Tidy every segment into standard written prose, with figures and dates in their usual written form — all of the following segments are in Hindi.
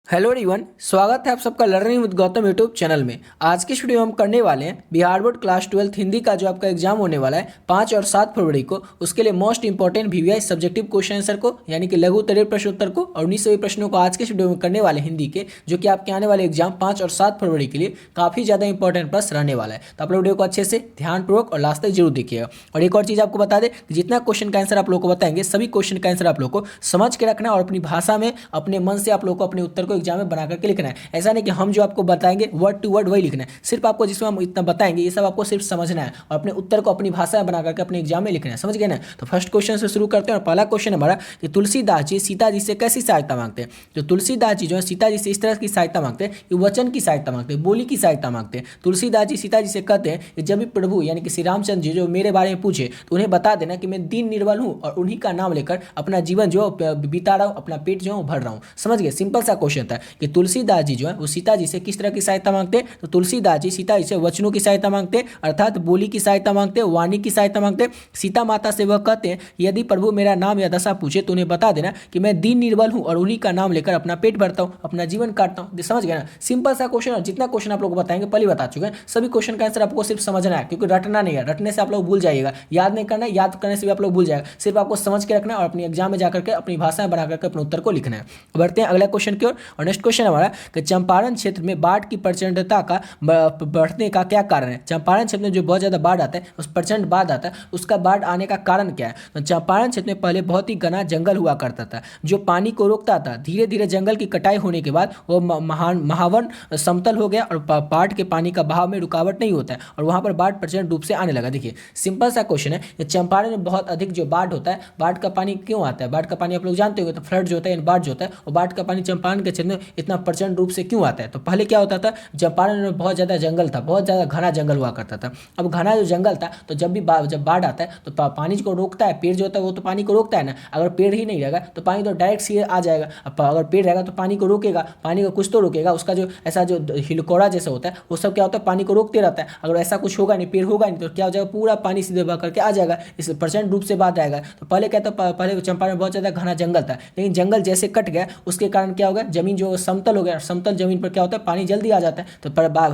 हेलो एवरीवन, स्वागत है आप सबका learning with Gautam YouTube channel में। आज की वीडियो में हम करने वाले हैं बिहार बोर्ड क्लास 12 हिंदी का जो आपका एग्जाम होने वाला है 5 और 7 फरवरी को, उसके लिए most important VVI subjective question answer को, यानी कि लघु उत्तरीय प्रश्न उत्तर को, और 19 प्रश्नों को आज के वीडियो में करने वाले हिंदी के, जो कि आपके आने वाले एग्जाम 5 और 7 फरवरी के लिए काफ़ी ज़्यादा इंपॉर्टेंट प्रश्न रहने वाला है। तो आप लोग वीडियो को अच्छे से ध्यानपूर्वक और लास्ट तक जरूर देखिएगा। और एक और चीज़ आपको बता दें कि जितना क्वेश्चन का आंसर आप लोग को बताएंगे, सभी क्वेश्चन का आंसर आप लोग को समझ के रखना और अपनी भाषा में अपने मन से आप लोग को अपने उत्तर को एग्जाम में बना करके लिखना है। ऐसा नहीं कि हम जो आपको बताएंगे वर्ड टू वर्ड वही लिखना है, सिर्फ आपको जिसमें हम इतना बताएंगे ये सब आपको सिर्फ समझना है और अपने उत्तर को अपनी भाषा में बना करके अपने एग्जाम में लिखना है। समझ गए ना? तो फर्स्ट क्वेश्चन से शुरू करते हैं और पहला क्वेश्चन हमारा कि तुलसीदास जी सीता जी से कैसी सहायता मांगते हैं। तो तुलसीदास जी जो है सीता जी से इस तरह की सहायता मांगते हैं कि वचन की सहायता मांगते हैं, बोली की सहायता मांगते हैं। तुलसीदास जी सीता जी से कहते हैं कि जब भी प्रभु यानी कि श्री रामचंद्र जी जो मेरे बारे में पूछे तो उन्हें बता देना कि मैं दीन निर्बल हूँ और उन्हीं का नाम लेकर अपना जीवन जो बिता रहा हूँ, अपना पेट जो है भर रहा हूँ। समझ गए? सिंपल सा क्वेश्चन था कि तुलसीदास जी जो है वो सीता जी से किस तरह की सहायता मांगते हैं। तो तुलसीदास जी सीता जी से वचनों की सहायता मांगते हैं, अर्थात बोली की सहायता मांगते हैं, वाणी की सहायता मांगते हैं। सीता माता से वह कहते हैं यदि प्रभु मेरा नाम या दशा पूछे तो उन्हें बता देना कि मैं दीन निर्बल हूँ और उन्हीं का नाम लेकर अपना पेट भरता हूँ, अपना जीवन काटता हूँ। समझ गए ना? सिंपल सा क्वेश्चन। और जितना क्वेश्चन आप लोग को बताएंगे पहले बता चुके हैं, सभी क्वेश्चन का आंसर आपको सिर्फ समझना है, क्योंकि रटना नहीं है। रटने से आप लोग भूल जाइएगा, याद नहीं करना है, याद करने से भी आप लोग भूल जाएगा। सिर्फ आपको समझ के रखना है और अपनी एग्जाम में जाकर के अपनी भाषा में बना करके अपने उत्तर को लिखना है। बढ़ते हैं अगला क्वेश्चन की ओर। और नेक्स्ट क्वेश्चन हमारा कि चंपारण क्षेत्र में बाढ़ की प्रचंडता का बढ़ने का क्या कारण है। चंपारण क्षेत्र में जो बहुत ज़्यादा बाढ़ आता है, उस प्रचंड बाढ़ आता है, उसका बाढ़ आने का कारण क्या है। तो चंपारण क्षेत्र में पहले बहुत ही घना जंगल हुआ करता था जो पानी को रोकता था। धीरे धीरे जंगल की कटाई होने के बाद वो महावन समतल हो गया और बाढ़ के पानी का बहाव में रुकावट नहीं होता है और वहाँ पर बाढ़ प्रचंड रूप से आने लगा। देखिए सिंपल सा क्वेश्चन है कि चंपारण में बहुत अधिक जो बाढ़ होता है, बाढ़ का पानी क्यों आता है। बाढ़ का पानी आप लोग जानते होंगे, तो फ्लड जो होता है, बाढ़ जो होता है, और बाढ़ का पानी चंपारण के क्षेत्र में इतना प्रचंड रूप से क्यों आता है। तो पहले क्या होता था, चंपारण में बहुत ज़्यादा जंगल था, बहुत ज़्यादा घना जंगल हुआ करता था। अब घना जो जंगल था, तो जब भी जब बाढ़ आता है तो पानी को रोकता है। पेड़ जो होता है वो तो पानी को रोकता है ना। अगर पेड़ ही नहीं रहेगा तो पानी तो डायरेक्ट सीधे आ जाएगा। अब अगर पेड़ रहेगा तो पानी को रोकेगा, पानी को कुछ तो रोकेगा। उसका जो ऐसा जो हिलकोड़ा जैसा होता है वो सब क्या होता है, पानी को रोकते रहता है। अगर ऐसा कुछ होगा नहीं, पेड़ होगा नहीं, तो क्या हो जाएगा, पूरा पानी सीधे बह करके आ जाएगा। इस प्रचंड रूप से बाढ़ आएगा। तो पहले क्या था, पहले चंपारण में बहुत ज़्यादा घना जंगल था, लेकिन जंगल जैसे कट गया उसके कारण क्या हो गया, जमीन जो समतल हो गया। समतल जमीन पर क्या होता है, पानी जल्दी आ जाता है। तो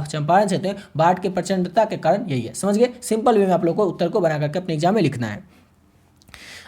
चंपारण क्षेत्र में बाढ़ की प्रचंडता के कारण यही है। समझ गए? सिंपल वे में आप लोग को उत्तर को बना करके अपने एग्जाम में लिखना है।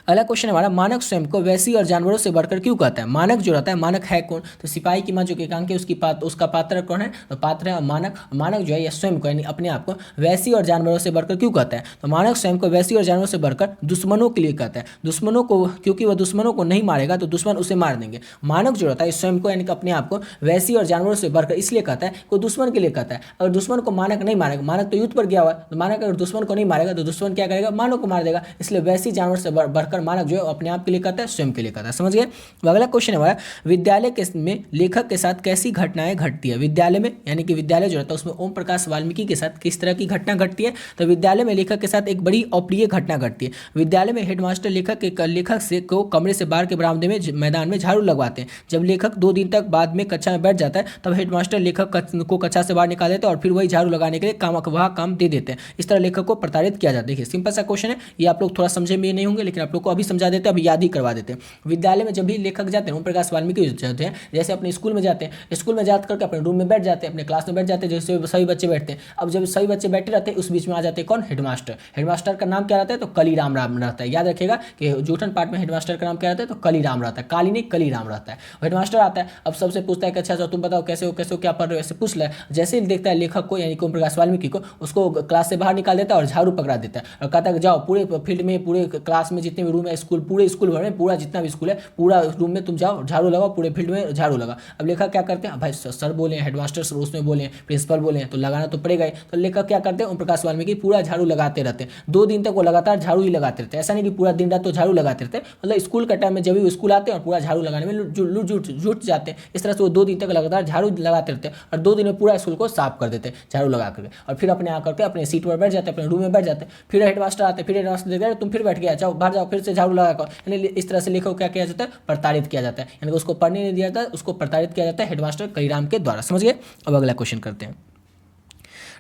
अगला क्वेश्चन हमारा, मानक स्वयं को वैसी और जानवरों से बढ़कर क्यों कहता है। मानक जो रहता है, मानक है कौन। तो सिपाही की माँ जो एकांक है उसका पात्र कौन है। तो पात्र है मानक। मानक जो है या स्वयं को यानी अपने आप को वैसी और जानवरों से बढ़कर क्यों कहता है। तो मानक स्वयं को वैसी और जानवरों से बढ़कर दुश्मनों के लिए कहता है। दुश्मनों को, क्योंकि वह दुश्मनों को नहीं मारेगा तो दुश्मन उसे मार देंगे। मानक जो रहता है स्वयं को यानी कि अपने आप को वैसी और जानवरों से बढ़कर इसलिए कहता है, कोई दुश्मन के लिए कहता है। अगर दुश्मन को मानक नहीं मारेगा, मानक तो युद्ध पर गया हुआ है, तो मानक अगर दुश्मन को नहीं मारेगा तो दुश्मन क्या करेगा, मानव को मार देगा। इसलिए वैसी जानवर से बढ़कर मानक जो है अपने आप के लिए कहता है, स्वयं के लिए कहता है। समझ गए? अगला क्वेश्चन हमारा, विद्यालय में लेखक के साथ कैसी घटनाएं घटती है। विद्यालय में यानी कि विद्यालय जो रहता है उसमें ओम प्रकाश वाल्मीकि के साथ किस तरह की घटना घटती है। तो विद्यालय में लेखक के साथ एक बड़ी अप्रिय घटना घटती है। विद्यालय में हेडमास्टर लेखक से को कमरे से बाहर के बरामदे में मैदान में झाड़ू लगवाते हैं। जब लेखक 2 दिन तक बाद में कक्षा में बैठ जाता है तब हेडमास्टर लेखक को कक्षा से बाहर निकाल देते हैं और फिर वही झाड़ू लगाने के लिए वह काम दे देते हैं। इस तरह लेखक को प्रताड़ित किया जाता है। देखिए सिंपल सा क्वेश्चन है, ये आप लोग थोड़ा समझे में नहीं होंगे, लेकिन आप लोग को अभी समझा देते हैं, अभी याद ही करवा देते हैं। विद्यालय में जब भी लेखक जाते हैं, ओम प्रकाश वाल्मीकि जाते हैं, जैसे अपने स्कूल में जाते हैं, स्कूल में जाकर करके अपने रूम में बैठ जाते हैं, अपने क्लास में बैठ जाते हैं, जैसे सभी बच्चे बैठते हैं। अब जब सभी बच्चे बैठे रहते हैं उस बीच में आ जाते हैं कौन, हेडमास्टर। हेडमास्टर का नाम क्या रहता है, तो कलीराम राम रहता है। याद रखिएगा कि जूठन पाठ में हेडमास्टर का नाम क्या रहता है, तो कलीराम रहता है। काली नहीं, कलीराम रहता है। हेडमास्टर आता है, अब सबसे पूछता है कि अच्छा तुम बताओ कैसे हो, क्या पढ़ रहे हो, ऐसे पूछ ले। जैसे ही देखता है लेखक को यानी कि ओम प्रकाश वाल्मीकि को, उसको क्लास से बाहर निकाल देता है और झाड़ू पकड़ा देता है और कहता है कि जाओ पूरे फील्ड में, पूरे क्लास में जितने भी रूम है, स्कूल पूरे स्कूल भर में, पूरा जितना भी स्कूल है पूरा रूम में तुम जाओ, झाड़ू लगाओ, पूरे फील्ड में झाड़ू लगा। अब लेखक क्या करते हैं, भाई सर बोले, हेडमास्टर सर उसमें बोले, प्रिंसिपल बोले, तो लगाना तो पड़ेगा ही। तो लेखक क्या करते हैं, ओम प्रकाश वाल्मीकि पूरा झाड़ू लगाते रहते हैं। 2 दिन तक वो लगातार झाड़ू ही लगाते रहते हैं। ऐसा नहीं कि पूरा दिन रात तो झाड़ू लगाते रहते हैं, मतलब स्कूल का टाइम में जब भी स्कूल आते हैं और पूरा झाड़ू लगाने में जुट जाते हैं। इस तरह से वो 2 दिन तक लगातार झाड़ू लगाते रहते हैं और 2 दिन में पूरा स्कूल को साफ कर देते हैं झाड़ू लगा करके। और फिर अपने आकर के अपने सीट पर बैठ जाते हैं, अपने रूम में बैठ जाते हैं। फिर हेडमास्टर आते हैं, फिर हेडमास्टर देखते हैं तुम फिर बैठ गया, जाओ बाहर जाओ, फिर से झाड़ू लगा कर। यानी इस तरह से लेखक को क्या किया जाता है, प्रताड़ित किया जाता है, यानी उसको पढ़ने नहीं दिया जाता, उसको प्रताड़ित किया जाता है हेडमास्टर कलीराम के द्वारा। समझ गए? अब अगला क्वेश्चन करते हैं।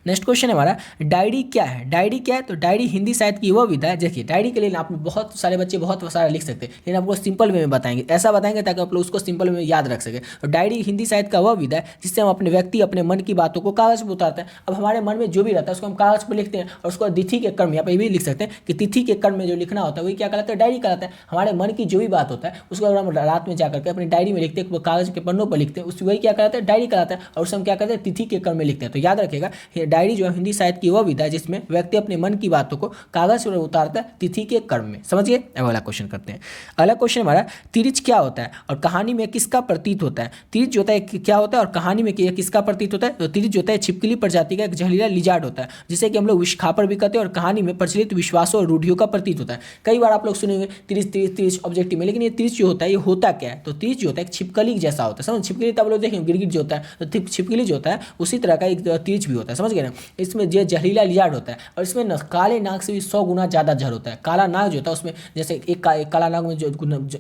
नेक्स्ट क्वेश्चन है हमारा, डायरी क्या है? डायरी क्या है? तो डायरी हिंदी साहित्य की वह विधा है, देखिए डायरी के लिए आप बहुत सारे बच्चे बहुत सारा लिख सकते हैं, लेकिन आपको सिंपल वे में बताएंगे, ऐसा बताएंगे ताकि आप लोग उसको सिंपल वे में याद रख सके। तो डायरी हिंदी साहित्य का वह विधा है जिससे हम अपने व्यक्ति अपने मन की बातों को कागज पर उतारते हैं। अब हमारे मन में जो भी रहता है उसको हम कागज पर लिखते हैं, और उसको तिथि के क्रम, यहाँ पे भी लिख सकते हैं कि तिथि के क्रम में जो लिखना होता है वही क्या कहलाता है? डायरी कहलाता है। हमारे मन की जो भी बात होता है उसको अगर हम रात में जाकर के अपनी डायरी में लिखते हैं, कागज के पन्नों पर लिखते हैं, उस वही क्या कहलाता है? डायरी कहलाता है। और उसे हम क्या कहते हैं? तिथि के क्रम में लिखते हैं। तो याद रखिएगा, ये डायरी जो है हिंदी साहित्य की वह विधा है जिसमें व्यक्ति अपने मन की बातों को कागज पर उतारता है तिथि के क्रम में। समझिए। अगला क्वेश्चन करते हैं। अगला क्वेश्चन हमारा, तिरिच क्या होता है और कहानी में किसका प्रतीत होता है? तिरिच जो होता है क्या होता है और कहानी में किसका प्रतीत होता है? तो तिरिच जो होता है छिपकली प्रजाति का एक जहरीला लिजार्ड होता है, जिसे कि हम लोग विषखापर भी कहते हैं, और कहानी में प्रचलित विश्वासों और रूढ़ियों का प्रतीत होता है। कई बार आप लोग सुनेंगे तिरिच तिरिच तिरिच ऑब्जेक्टिव में, लेकिन ये तिरिच जो होता है ये होता क्या है? तो तिरिच जो होता है छिपकली जैसा होता है। समझ, छिपकली तब लोग देखेंगे गिरगिट जो होता है, तो छिपकली जो होता है उसी तरह का एक तिरिच भी होता है। समझ गए ना? इसमें जो जहरीला लिजार्ड होता है, और इसमें काले नाग से भी 100 गुना ज़्यादा जहर होता है। काला नाग जो होता है उसमें, जैसे एक काला नाग में जो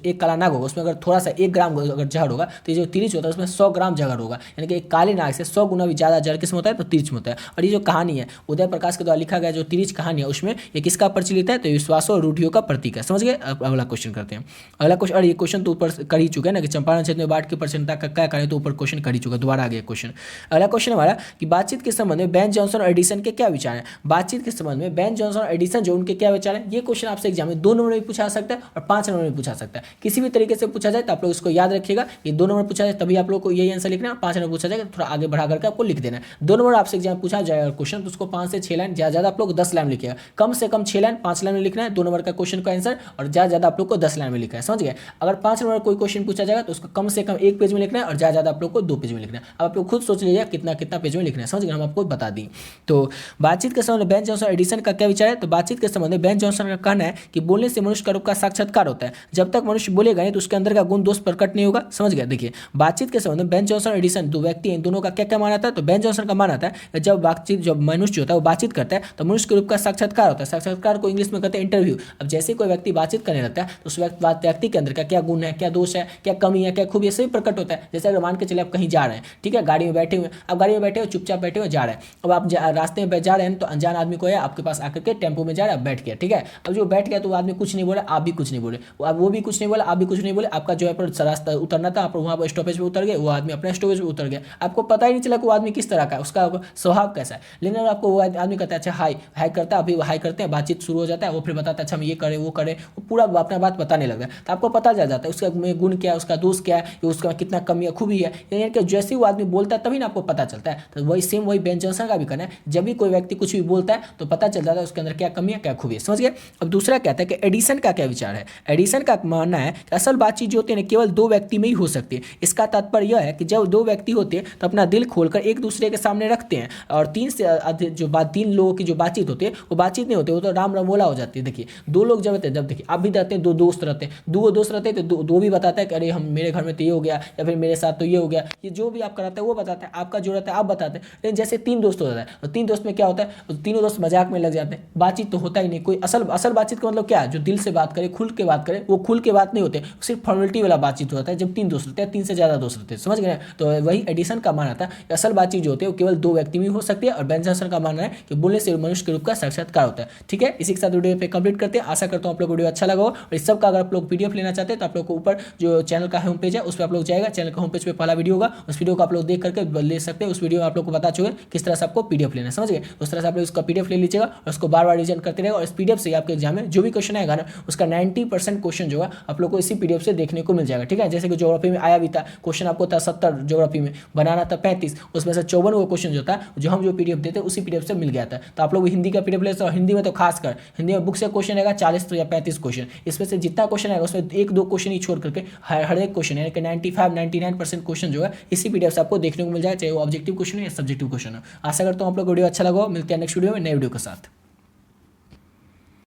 एक काला नाग होगा उसमें अगर थोड़ा सा 1 ग्राम अगर जहर होगा, तो ये जो तिरिच होता है उसमें 100 ग्राम जहर होगा। यानी कि एक काले नाग से 100 गुना भी ज़्यादा जहर किसमें होता है? तो तिरिच में होता है। और ये जो कहानी है उदय प्रकाश के द्वारा लिखा गया जो तिरिच कहानी है, उसमें ये किसका प्रचलित है? तो विश्वासों और रूढ़ियों का प्रतीक है। समझ गए? अगला क्वेश्चन करते हैं। अगला क्वेश्चन, और ये क्वेश्चन तो ऊपर कर ही चुका है ना कि चंपारण क्षेत्र में बाढ़ की प्रचंडता का क्या कार्य, तो ऊपर क्वेश्चन कर ही चुका, दोबारा आ गया क्वेश्चन। अगला क्वेश्चन हमारा कि बातचीत के संबंध में बेन जॉनसन और एडिसन के क्या विचार हैं? बातचीत के संबंध में बेन जॉनसन और एडिसन जो उनके क्या विचार हैं? ये क्वेश्चन आपसे एग्जाम में 2 नंबर में पूछा सकता है और 5 नंबर में पूछा सकता है। किसी भी तरीके से पूछा जाए तो आप लोग इसको याद रखिएगा, ये 2 नंबर पूछा जाए तभी आप लोग को यही आंसर लिखना है, 5 नंबर पूछा जाएगा थोड़ा आगे बढ़ा करके आपको लिख देना है। 2 नंबर आपसे एग्जाम पूछा जाएगा क्वेश्चन, तो उसको 5 से 6 लाइन, ज़्यादा आप लोग 10 लाइन लिखिएगा। कम से कम 6 लाइन 5 लाइन में लिखना है 2 नंबर का क्वेश्चन का आंसर, और ज़्यादा आप लोग को 10 लाइन में लिखना है। समझ गए? अगर 5 नंबर कोई क्वेश्चन पूछा जाएगा तो उसको कम से कम 1 पेज में लिखना है, और ज़्यादा आप लोग को 2 पेज में लिखना है। अब आप लोग खुद सोच लीजिए कितना कितना पेज में लिखना है। समझ गए? हम आपको बता दी। तो बातचीत के संबंध में बेन जॉनसन एडिसन का क्या विचार है? तो बातचीत के संबंध में बेन जॉनसन का कहना है कि बोलने से मनुष्य का रूप का साक्षात्कार होता है। जब तक मनुष्य बोलेगा नहीं तो उसके अंदर का गुण दोष प्रकट नहीं होगा। समझ गया? देखिए, बातचीत के संबंध में बेन जॉनसन और एडिसन दो व्यक्ति हैं, दोनों का क्या क्या माना था? तो बेन जॉनसन का माना था जब मनुष्य होता है वो बातचीत करता है तो मनुष्य के रूप का साक्षात्कार होता है। साक्षात्कार को इंग्लिश में कहते हैं इंटरव्यू। अब जैसे कोई व्यक्ति बातचीत करने लगता है तो उस व्यक्ति के अंदर का क्या गुण है, क्या दोष है, क्या कमी है, क्या खूबी है, सभी प्रकट होता है। जैसे अगर मान के चले आप कहीं जा रहे हैं, ठीक है, गाड़ी में बैठे हुए, अब गाड़ी में बैठे हो, चुपचाप बैठे हुए जा रहे हैं। अब आप रास्ते में जा रहे हैं तो अनजान आदमी को है आपके पास आकर के टेम्पो में जा रहा है, बैठ गया, ठीक है। अब जो बैठ गया तो वो आदमी कुछ नहीं बोला, आप भी कुछ नहीं बोले, वो भी कुछ नहीं बोला, आप भी कुछ नहीं बोले। आपका जो है पर रास्ता उतरना था, आप वहाँ पर स्टॉपेज पे उतर गए, वो आदमी अपने स्टॉपेज पे उतर गया। आपको पता ही नहीं चला कि वो आदमी किस तरह का है, उसका स्वभाव कैसा है। लेकिन अगर आपको वो आदमी कहता है अच्छा हाई हाई करता है, अभी हाई करते हैं, बातचीत शुरू हो जाता है, वो फिर बताता है अच्छा हम ये करें वो करें, वो पूरा अपना बात बताने लगता है, तो आपको पता चल जाता है उसका गुण क्या है, उसका दोष क्या है, उसका कितना कमी है खूबी है। यानी कि जैसे वो आदमी बोलता है तभी ना आपको पता चलता है। तो वही सेम वही बेन जॉनसन का भी कहना है, जब भी कोई व्यक्ति कुछ भी बोलता है तो पता चल जाता है उसके अंदर क्या कमी है क्या खूबी है। समझ गए? अब दूसरा कहता है कि एडिसन का क्या विचार है? एडिसन का मानना है कि असल बातचीत जो होती है ना केवल 2 व्यक्ति में ही हो सकती है। इसका तात्पर्य यह है कि जब 2 व्यक्ति होते हैं तो अपना दिल खोलकर एक दूसरे के सामने रखते हैं, और 3 से अधिक जो 3 लोगों की जो बातचीत होती है वो बातचीत नहीं होती, वो तो राम रमोला हो जाती है। देखिए 2 लोग जब रहते हैं, जब देखिए आप भी रहते हैं, 2 दोस्त रहते हैं, 2 दोस्त रहते हैं तो 2 भी बताता है कि अरे हम मेरे घर में तो ये हो गया, या फिर मेरे साथ तो ये हो गया, ये जो भी आप कराते हैं वो बताते हैं, आपका जो रहता है आप बताते हैं। लेकिन जैसे 3 दोस्त हो जाता है और 3 दोस्त में क्या होता है, तीनों दोस्त मजाक में लग जाते हैं, बातचीत तो होता ही नहीं। कोई असल बातचीत का मतलब क्या है? जो दिल से बात करे, खुल के बात करे, वो खुल के बात नहीं होते, सिर्फ फॉर्मेलिटी वाला बातचीत होता है जब 3 दोस्त रहते हैं, 3 से ज़्यादा दोस्त रहते हैं। समझ गए? तो वही एडिसन का मानना था कि असल बातचीत जो होती है वो केवल 2 व्यक्ति में हो सकती है, और बेन जॉनसन का मानना है कि बोलने से मनुष्य के रूप का साक्षात्कार होता है। ठीक है, इसी के साथ वीडियो पे कंप्लीट करते हैं। आशा करता हूँ आप लोग वीडियो अच्छा लगा हो, और इस सब का अगर आप लोग पीडीएफ लेना चाहते हैं तो आप लोग को ऊपर जो चैनल का होम पेज है उस पर आप लोग जाएगा, चैनल का होम पेज पे पहला वीडियो होगा, उस वीडियो को आप लोग देख करके ले सकते हैं। उस वीडियो में आप लोग को बता चुके किस तरह से आपको पीडीएफ लेना है। समझ गए? उस तरह से आप लोग उसका पीडीएफ ले लीजिएगा और उसको बार बार रिवीजन करते रहेगा, और इस पीडीएफ से आपके एग्जाम में जो भी क्वेश्चन आएगा ना उसका 90% क्वेश्चन जो है आप लोग को इसी पीडीएफ से देखने को मिल जाएगा। ठीक है, जैसे कि ज्योग्राफी में आया भी था क्वेश्चन, आपको था 70 ज्योग्राफी में, बनाना था 35, उसमें से 54 वो क्वेश्चन जो था जो हम जो पीडीएफ देते उसी पीडीएफ से मिल गया था। तो आप लोग हिंदी का पीडीएफ ले सकते हो, हिंदी में तो खासकर हिंदी में बुक से क्वेश्चन आएगा 40 या 35 क्वेश्चन, इसमें से जितना क्वेश्चन आएगा उसमें 1-2 क्वेश्चन ही छोड़ करके हर एक क्वेश्चन यानी कि 95-99% क्वेश्चन जो है इसी पीडीएफ से आपको देखने को मिल जाएगा, चाहे वो ऑब्जेक्टिव क्वेश्चन हो या सब्जेक्टिव क्वेश्चन हो। आशा करता हूँ आप लोग वीडियो अच्छा लगा हो। मिलते हैं नेक्स्ट वीडियो में नए वीडियो के साथ।